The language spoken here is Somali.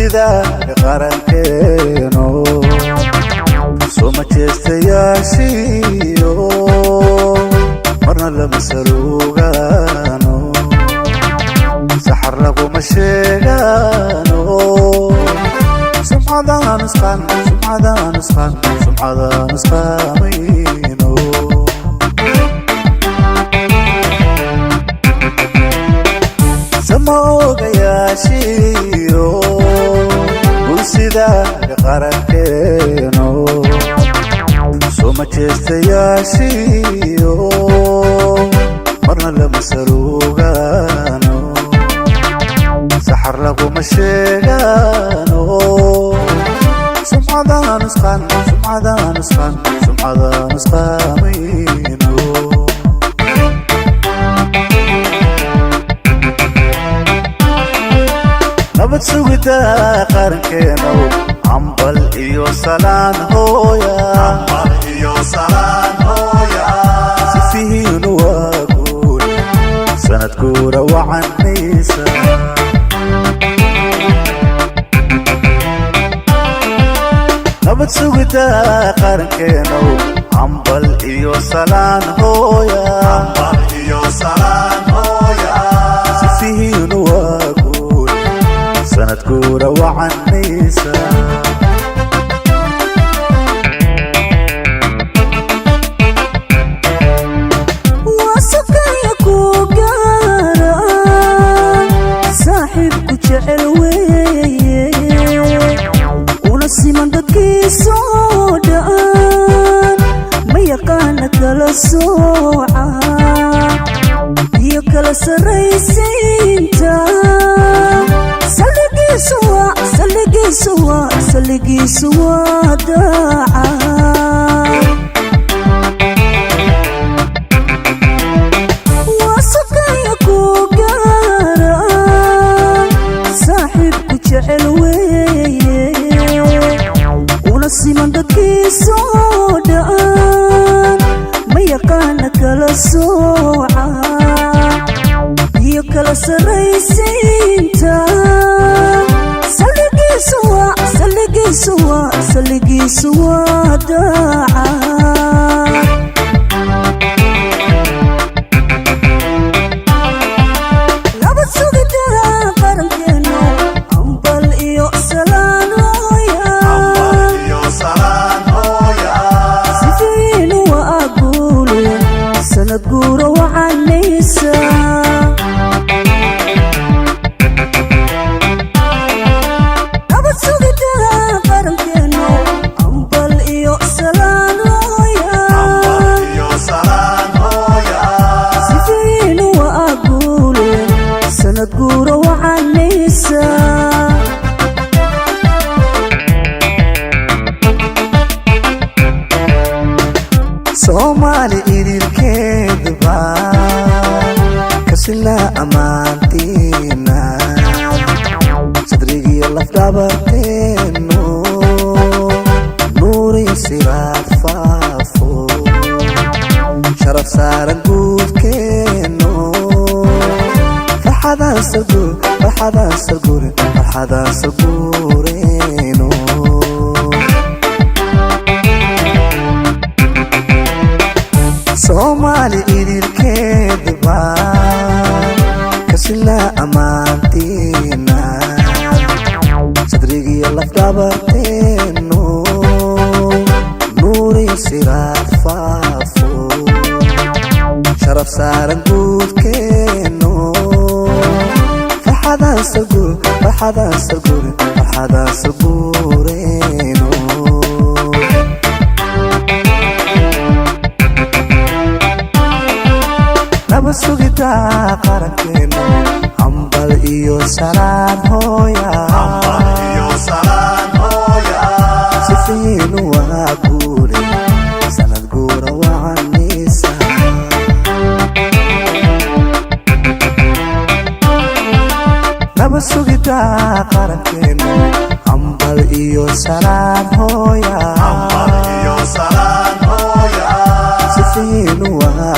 sida qarankeeno soo ma jeestayaashiyo marna lama saluugaano saxar laguma sheegaano sumcadaan isqaamayno sama ogayaashiyo sida qarankeeno soo ma jeestayaashiyo marna lama saluugaano saxar laguma sheegaano sumcadaan isqaamayno nabad sugida qarankeeno ambal iyo salaan hooya sifihiinu waa guul sanad guura wacanaysa nabad sugida qarankeeno ambal iyo salaan hooya sifihiinu waa guul sanad guura wacanaysa wasakaya ku gaara saaxiibku jecel weeye una siman dadkiisoo dhan ma yaqaana kala sooca iyo kala sarraysiinta saligiisu waa daaca wasakaya ku gaara saaxiibku jecel weeye una siman dadkiisoo dhan ma yaqaana kala sooca iyo kala sarraysiinta saligiisu waa daaca nabad sugida qarankeeno ambal iyo salaan hooya sifiinu waa guul sanad guura wacanaysa soomaali idilkeedba kasila ammaantiina sadrigiyo lafdhabarteenu nuuri siraad faafo sharaf saaran guudkeenu farxadaan salguureyno soomaali idilkeedba kasila ammaantiina sadrigiyo lafdhabarteenu nuuri siraad faafo sharaf saaran guudkeenu farxadaan salguureyno nabad sugida qarankeeno ambal iyo salaan hooya sifiinu waa guule sanad guura wacanaysa nabad sugida qarankeeno ambal iyo salaan hooya sifiinu waa